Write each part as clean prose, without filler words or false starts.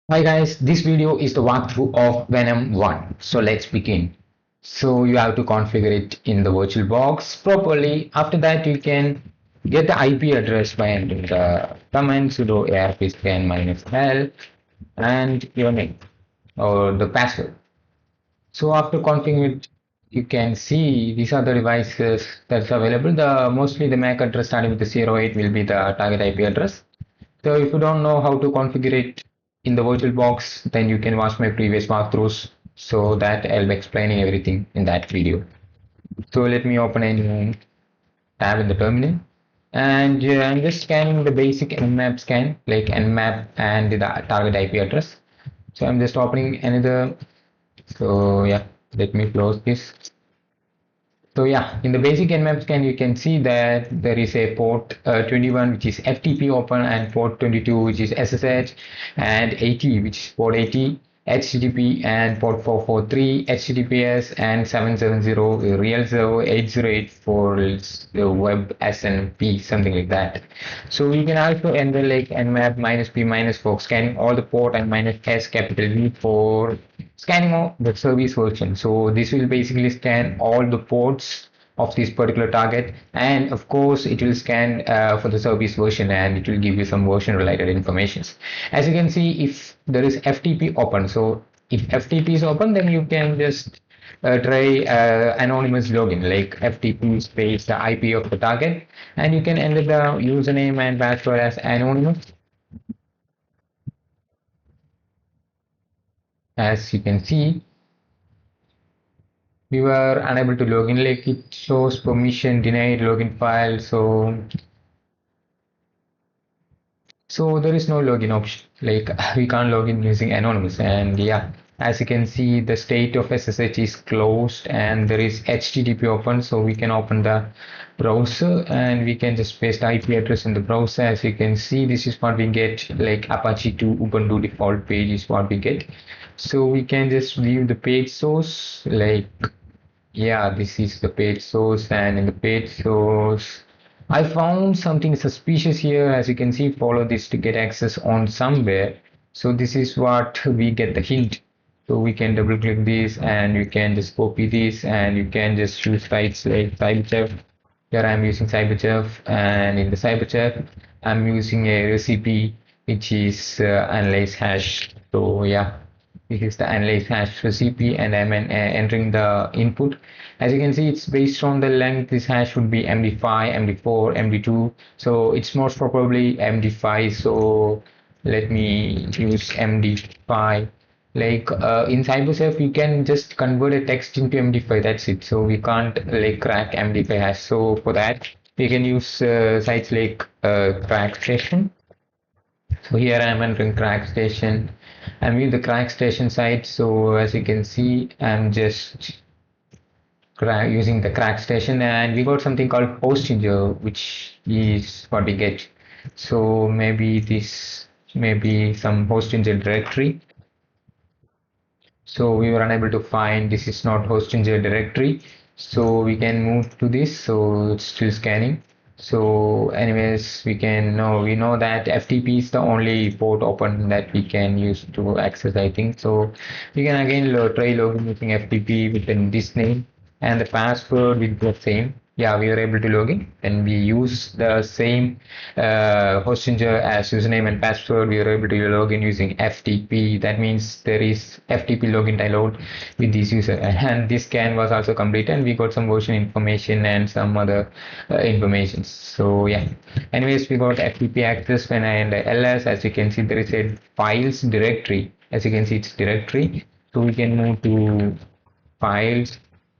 Hi guys, this video is the walkthrough of Venom 1. So let's begin. So you have to configure it in the VirtualBox properly. After that you can get the IP address by entering the command sudo arp-scan -l and your name or the password. So after configuring it, you can see these are the devices that's available. The mostly the MAC address starting with the 08 will be the target IP address. So if you don't know how to configure it in the VirtualBox, then you can watch my previous walkthroughs so that I'll be explaining everything in that video. So let me open a new tab in the terminal and I'm just scanning the basic nmap scan like nmap and the target IP address. So I'm just opening another. So yeah, let me close this. So yeah, in the basic Nmap scan, you can see that there is a port 21 which is FTP open and port 22 which is SSH and 80 which is port 80 HTTP and port 443 HTTPS and 770 real server 808 for the web SNP something like that. So you can also enter like nmap -p for scanning all the port and -s capital V for scanning the service version. So this will basically scan all the ports of this particular target, and of course it will scan for the service version, and it will give you some version related information. As you can see, if there is FTP open, so if FTP is open, then you can just try anonymous login like FTP space the IP of the target, and you can enter the username and password as anonymous. As you can see, we were unable to log in, like it shows permission denied login file. So there is no login option, like we can't log in using anonymous. And yeah, as you can see, the state of SSH is closed and there is HTTP open, so we can open the browser and we can just paste the IP address in the browser. As you can see, this is what we get, like Apache 2 Ubuntu default page is what we get. So we can just view the page source, like yeah, this is the page source, and in the page source, I found something suspicious here. As you can see, follow this to get access on somewhere. So this is what we get the hint. So we can double click this and you can just copy this and you can just use sites like CyberChef. Here I'm using CyberChef, and in the CyberChef, I'm using a recipe which is analyze hash. So yeah, this is the analyze hash recipe, and I'm entering the input. As you can see, it's based on the length. This hash would be MD5, MD4, MD2. So it's most probably MD5. So let me use MD5. Like in CyberSafe, you can just convert a text into MD5. That's it. So we can't like crack MD5 hash. So for that, we can use sites like CrackStation. So here I am entering CrackStation. I'm in the CrackStation site. So as you can see, I'm just using the CrackStation, and we got something called Hostinger, which is what we get. So maybe this may be some Hostinger directory. So we were unable to find, this is not Hostinger directory. So we can move to this. So it's still scanning. So anyways, we know that FTP is the only port open that we can use to access, I think. So we can again try login using FTP within this name and the password with the same. Yeah, we were able to log in, and we use the same Hostinger as username and password. We were able to log in using FTP. That means there is FTP login dialog with this user, and this scan was also complete, and we got some version information and some other information. So yeah, anyways, we got FTP access when I enter ls. As you can see, there is a files directory. As you can see, it's directory. So we can move to files,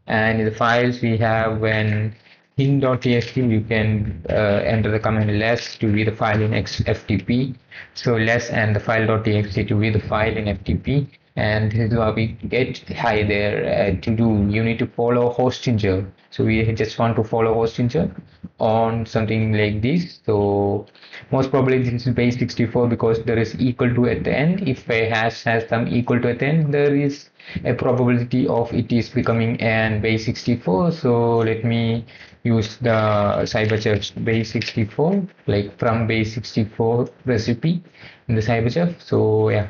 and in the files we have when hint.txt, you can enter the command less to view the file in FTP. So less and the file.txt to view the file in FTP, and this is what we get. Hi there, to do, you need to follow Hostinger. So we just want to follow Hostinger on something like this. So most probably this is base 64 because there is equal to at the end. If a hash has some equal to at the end, there is a probability of it is becoming an base 64. So let me use the CyberChef base 64, like from base 64 recipe in the CyberChef. So yeah,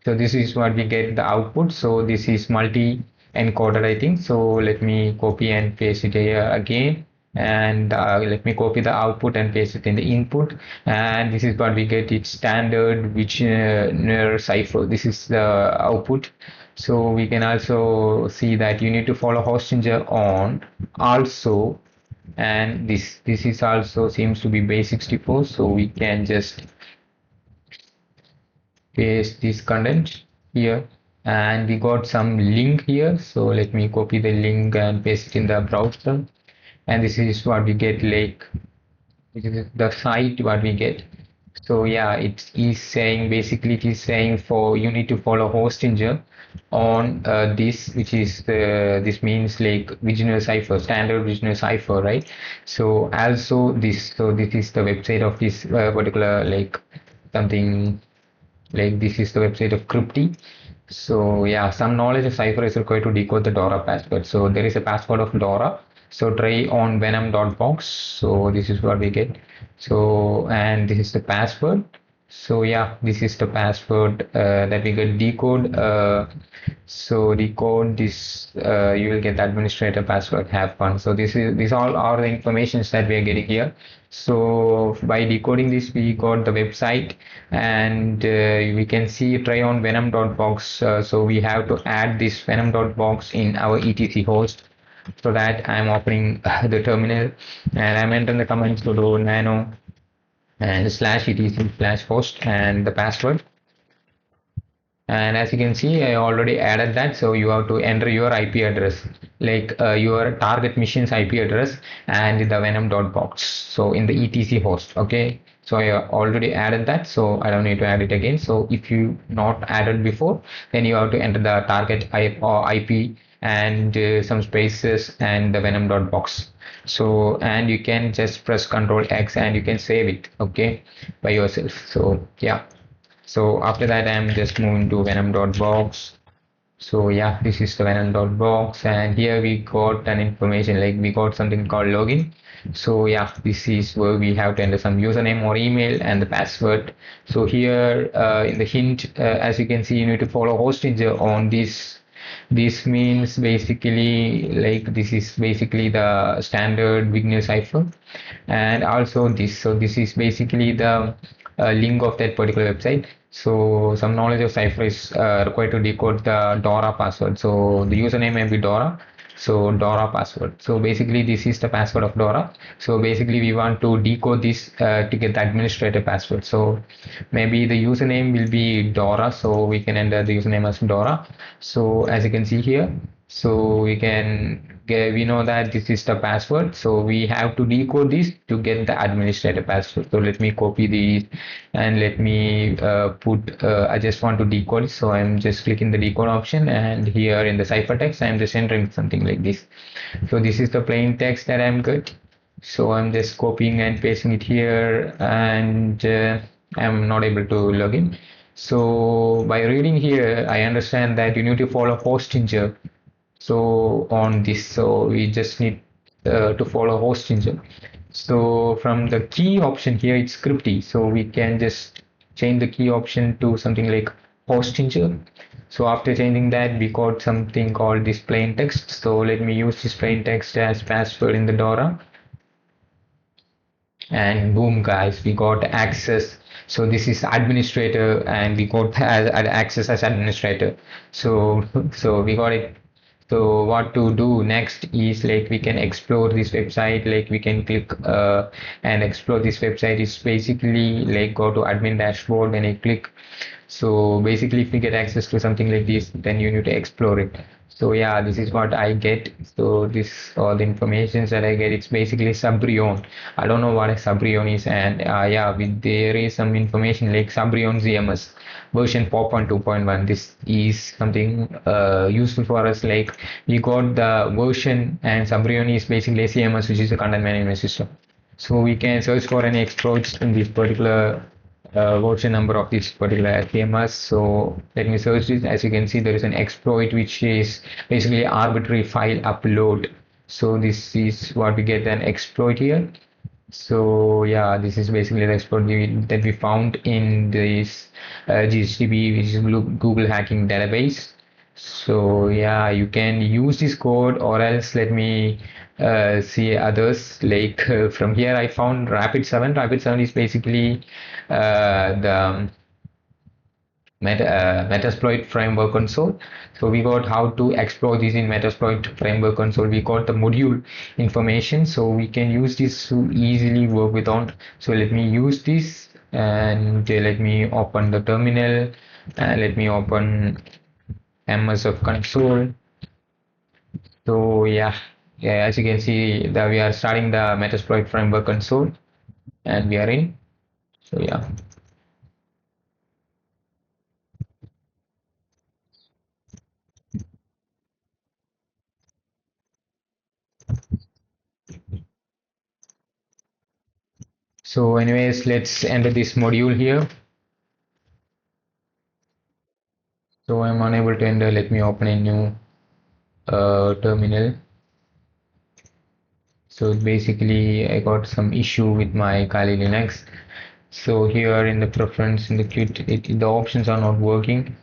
So this is what we get the output. So this is multi encoded, I think. So let me copy and paste it here again. And let me copy the output and paste it in the input. And this is what we get. It's standard Wigner cipher. This is the output. So we can also see that you need to follow Hostinger on also. And this is also seems to be base 64. So we can just paste this content here, and we got some link here. So let me copy the link and paste it in the browser, and this is what we get, like this is the site what we get. So yeah, it is saying, basically it is saying for you need to follow Hostinger on this, which is this means like regional cipher, standard regional cipher, right? So also this, so this is the website of this particular, like something like this is the website of Crypty. So yeah, some knowledge of cipher is required to decode the Dora password. So there is a password of Dora. So try on venom.box. So this is what we get. So and this is the password. So yeah, this is the password that we get decode. So decode this. You will get the administrator password. Have fun. So these all are the informations that we are getting here. So by decoding this, we got the website, and we can see try on venom.box. So we have to add this venom.box in our etc host. So that I'm opening the terminal, and I'm entering the command sudo nano and slash etc slash host and the password. And as you can see, I already added that. So you have to enter your IP address, like your target machine's IP address and the venom.box. So in the etc host, okay. So I already added that, so I don't need to add it again. So if you not added before, then you have to enter the target IP and some spaces and the venom.box. So and you can just press Control X and you can save it, okay, by yourself. So yeah. So after that, I'm just moving to venom.box. So yeah, this is the venom.box, and here we got an information, like we got something called login. So yeah, this is where we have to enter some username or email and the password. So here in the hint, as you can see, you need to follow Hostinger on this. This means basically, like this is basically the standard Wigner cipher, and also this. So this is basically the link of that particular website. So some knowledge of cipher is required to decode the Dora password. So the username may be Dora. So Dora password. So basically this is the password of Dora. So basically we want to decode this to get the administrator password. So maybe the username will be Dora. So we can enter the username as Dora. So as you can see here, so we know that this is the password. So we have to decode this to get the administrator password. So let me copy these and let me put, I just want to decode it. So I'm just clicking the decode option, and here in the ciphertext, I'm just entering something like this. So this is the plain text that I'm good. So I'm just copying and pasting it here, and I'm not able to log in. So by reading here, I understand that you need to follow Hostinger. So on this, so we just need to follow Hostinger. So from the key option here, it's scripty. So we can just change the key option to something like Hostinger. So after changing that, we got something called this plain text. So let me use this plain text as password in the Dora. And boom, guys, we got access. So this is administrator, and we got access as administrator. So we got it. So what to do next is, like, we can explore this website. Like we can click and explore this website. It's basically like go to admin dashboard and I click. So basically if we get access to something like this, then you need to explore it. So yeah, this is what I get. So this all the information that I get, it's basically Sabrion. I don't know what a Sabrion is, and yeah, there is some information like Sabrion ZMS version 4.2.1. This is something useful for us. Like we got the version, and Sabrion is basically CMS, which is a content management system. So we can search for any exploits in this particular version number of this particular CMS. So let me search this. As you can see, there is an exploit which is basically arbitrary file upload. So this is what we get, an exploit here. So yeah, this is basically the exploit that we found in this GHDB, which is Google hacking database. So yeah, you can use this code, or else let me see others. Like from here, I found Rapid 7. Rapid 7 is basically the Metasploit framework console. So we got how to explore this in Metasploit framework console. We got the module information, so we can use this to easily work with on. So let me use this, and let me open the terminal, and let me open MSF console. So yeah, as you can see that we are starting the Metasploit framework console, and we are in. So yeah. So anyways, let's enter this module here. So I'm unable to enter. Let me open a new terminal. So basically, I got some issue with my Kali Linux. So here in the preference in the Qt, the options are not working.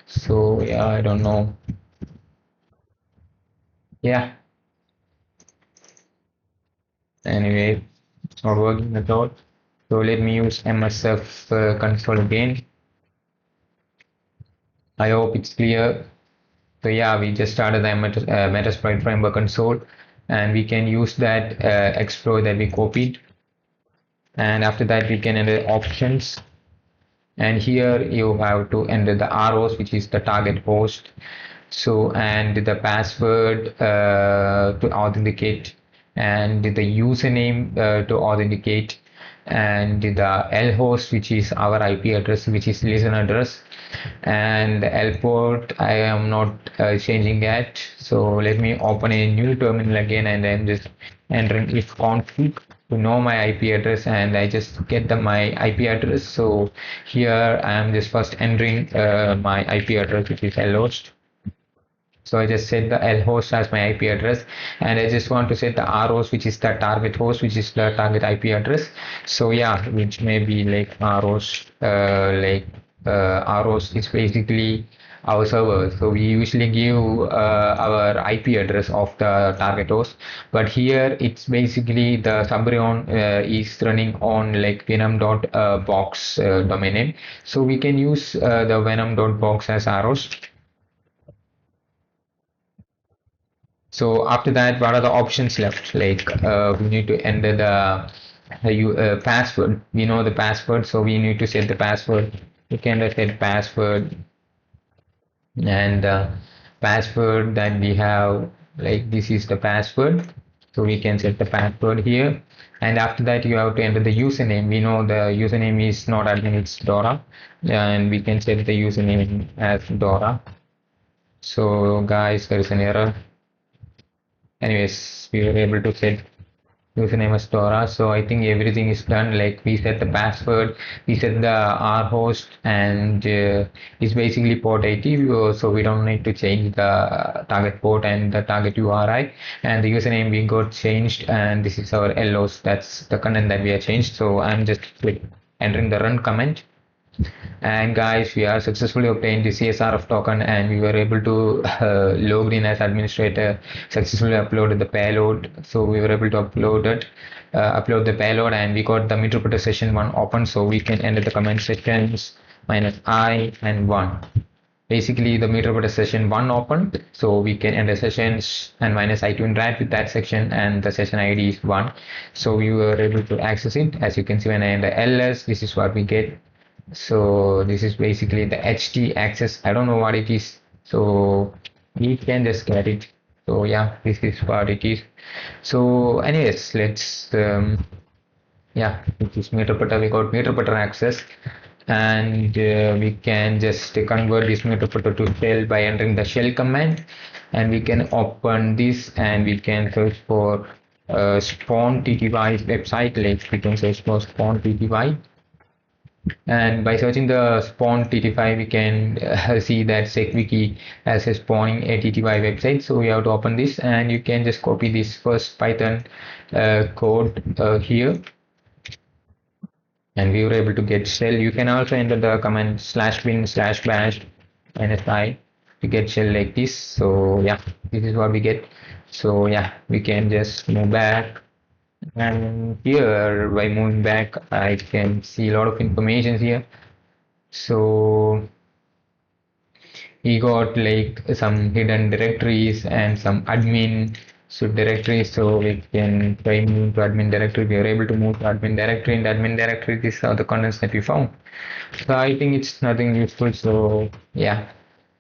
So yeah, I don't know. Yeah. Anyway, it's not working at all. So let me use MSF console again. I hope it's clear. So yeah, we just started the Metasploit framework console, and we can use that exploit that we copied. And after that, we can enter options, and here you have to enter the ROS, which is the target host. So and the password to authenticate, and the username to authenticate, and the lhost, which is our IP address, which is listen address, and the L port I am not changing that. So let me open a new terminal again, and I'm just entering if config to know my IP address, and I just get my IP address. So here I am just first entering my IP address, which is lhost. So I just set the L host as my IP address, and I just want to set the ROS, which is the target host, which is the target IP address. So yeah, which may be like ROS, ROS is basically our server. So we usually give our IP address of the target host, but here it's basically the Subreon is running on like venom.box domain name. So we can use the venom.box as ROS. So after that, what are the options left? Like we need to enter the password. We know the password, so we need to set the password. You can set password, and password that we have, like this is the password. So we can set the password here. And after that, you have to enter the username. We know the username is not admin, it's Dora, and we can set the username as Dora. So guys, there is an error. Anyways, we were able to set username as Dora. So I think everything is done. Like we set the password, we set the R host, and it's basically port 80. So we don't need to change the target port and the target URI, and the username we got changed, and this is our LOS. That's the content that we have changed. So I'm just entering the run command. And guys, we are successfully obtained the CSRF token, and we were able to log in as administrator, successfully uploaded the payload. So we were able to upload the payload, and we got the meterpreter session 1 open. So we can enter the command sessions -I and 1. Basically the meterpreter session 1 open, so we can enter sessions and -I to interact with that section, and the session ID is 1. So we were able to access it. As you can see, when I enter ls, this is what we get. So this is basically the HT access. I don't know what it is, so we can just get it. So yeah, this is what it is. So anyways, let's yeah, it is meterpreter. We got meterpreter access, and we can just convert this meterpreter to shell by entering the shell command, and we can open this, and we can search for spawn tty website. Like we can search for spawn tty, And by searching the spawn TT5, we can see that SecWiki has a spawning a TT5 website. So we have to open this, and you can just copy this first Python code here, and we were able to get shell. You can also enter the command /bin/bash -i to get shell like this. So yeah, this is what we get. So yeah, we can just move back, and here by moving back I can see a lot of information here. So he got like some hidden directories and some admin directories, so we can try move to admin directory. We are able to move to admin directory. In the admin directory, these are the contents that we found. So I think it's nothing useful, so yeah,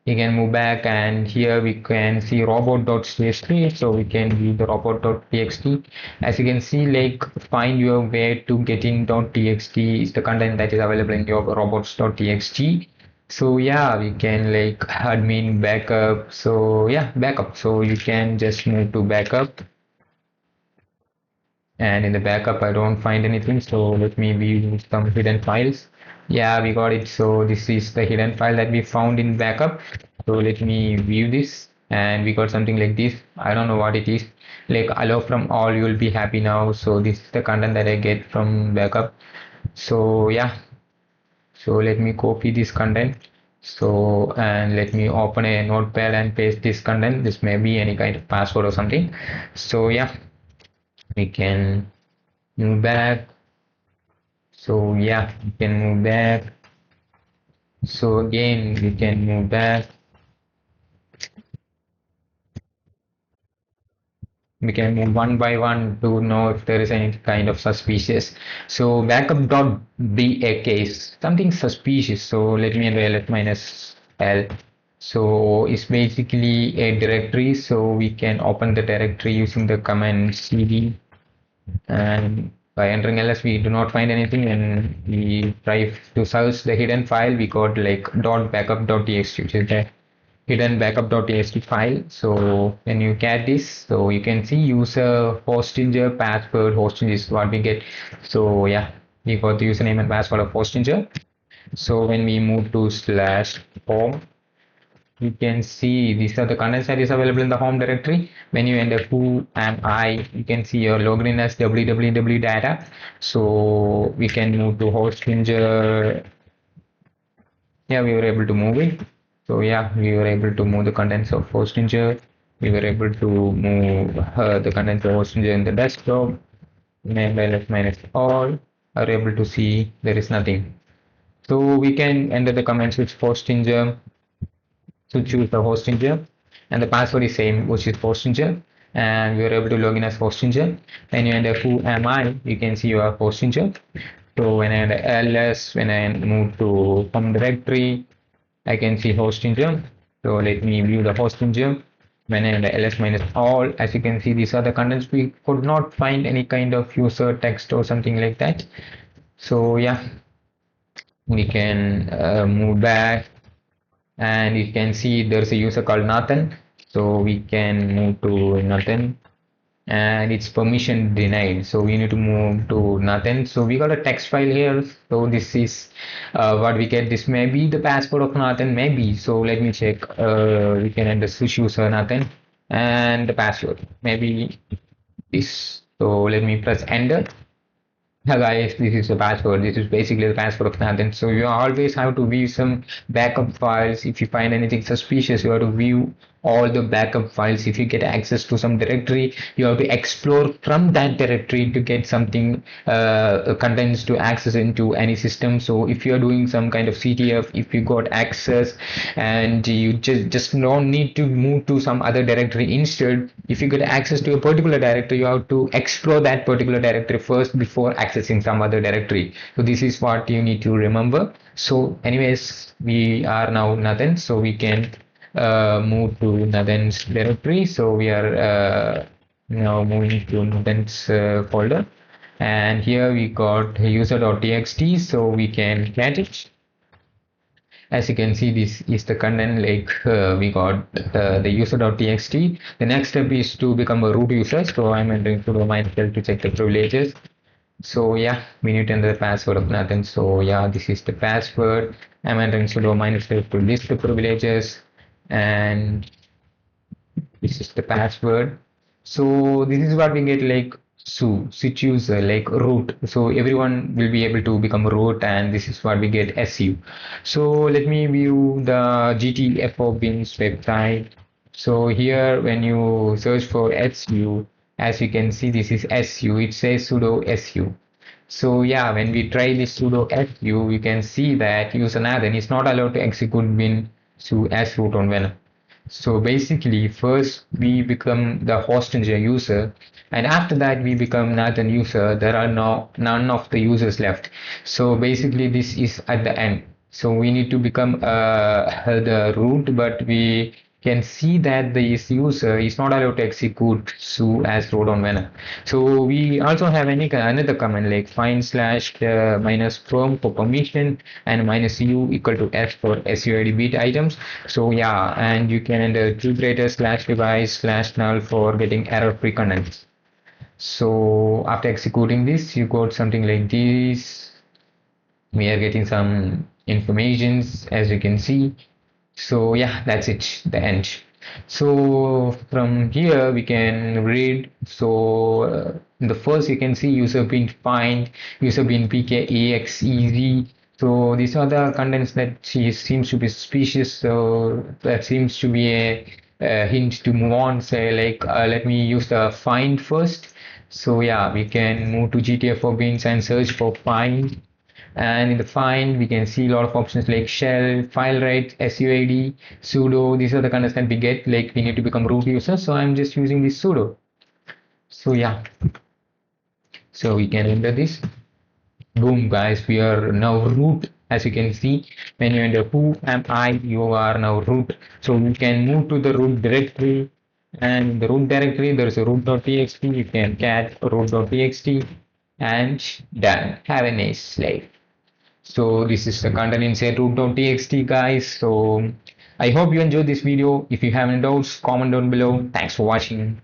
you can move back, and here we can see robot.txt, so we can view the robot.txt. As you can see, like find your way to getting.txt is the content that is available in your robots.txt. So yeah, we can like admin backup. So yeah, backup, so you can just move to backup, and in the backup I don't find anything, so let me view some hidden files. Yeah, we got it. So this is the hidden file that we found in backup. So let me view this, and we got something like this. I don't know what it is. Like allow from all, you will be happy now. So this is the content that I get from backup. So yeah, so let me copy this content. So and let me open a notepad and paste this content. This may be any kind of password or something. So yeah, we can move back. So yeah, we can move back. So again, we can move back. We can move one by one to know if there is any kind of suspicious. So backup dot be a case, something suspicious. So let me enter ls minus l. So it's basically a directory. So we can open the directory using the command cd, and by entering ls we do not find anything, and we try to search the hidden file. We got like .backup.txt, which is the hidden backup.txt file. So when you get this, so you can see user hostinger password. Hostinger is what we get. So yeah, we got the username and password of hostinger. So when we move to /home, you can see these are the contents that is available in the home directory. When you enter who am I, you can see your login as www data. So we can move to hostinger. Yeah, we were able to move it. So yeah, we were able to move the contents of hostinger. We were able to move the contents of hostinger in the desktop. Name ls minus all are able to see there is nothing. So we can enter the command switch hostinger to choose the hostinger, and the password is same, which is hostinger, and we are able to log in as hostinger. When you enter who am I, you can see you are hostinger. So when I enter ls, when I move to home directory, I can see hostinger. So let me view the hostinger. When I enter ls minus all, as you can see, these are the contents. We could not find any kind of user text or something like that. So yeah, we can move back, and you can see there's a user called Nathan. So we can move to Nathan, and it's permission denied, so we need to move to Nathan. So we got a text file here. So this is what we get. This may be the password of Nathan, maybe. So let me check. We can enter switch user Nathan, and the password maybe this. So let me press enter. Hi guys, this is the password. This is basically the password of Nathan. So you always have to view some backup files. If you find anything suspicious, you have to view all the backup files. If you get access to some directory, you have to explore from that directory to get something contents to access into any system. So if you are doing some kind of CTF, if you got access and you just don't need to move to some other directory. Instead, if you get access to a particular directory, you have to explore that particular directory first before accessing some other directory. So this is what you need to remember. So anyways, we are now Nathan, so we can move to Nathan's directory. So we are now moving to Nathan's folder, and here we got user.txt, so we can get it. As you can see, this is the content. Like we got the user.txt. The next step is to become a root user. So I'm entering sudo myself to check the privileges. So yeah, we need to enter the password of Nathan. So yeah, this is the password. I'm entering sudo minus to list the privileges, and this is the password. So this is what we get, like switch user, like root. So everyone will be able to become root, and this is what we get, su. So let me view the gtfo bins website. So here when you search for su, as you can see, this is su, it says sudo su. So yeah, when we try this sudo su, you can see that user Nathan is not allowed to execute bin su as root on Venom. So basically, first we become the host engineer user, and after that we become Nathan user. There are none of the users left. So basically, this is at the end. So we need to become the root, but we can see that this user is not allowed to execute su as root on Venom. So we also have another command like find slash minus from for permission and minus u equal to f for suid bit items. So yeah, and you can enter generator slash device slash null for getting error free contents. So after executing this, you got something like this. We are getting some informations, as you can see. So yeah, that's it, the end. So from here we can read. So in the first you can see user bin find, user bin pk exez. So these are the contents that she seems to be suspicious. So that seems to be a hint to move on. Say like let me use the find first. So yeah, we can move to gtfo bins and search for find, and in the find we can see a lot of options like shell, file write, suid, sudo. These are the contents that we get, like we need to become root user, so I'm just using this sudo. So yeah, so we can enter this. Boom guys, we are now root. As you can see, when you enter who am I, you are now root. So you can move to the root directory, and in the root directory there is a root.txt. You can cat root.txt, and done. Have a nice life. So this is the content inside root.txt guys. So I hope you enjoyed this video. If you have any doubts, comment down below. Thanks for watching.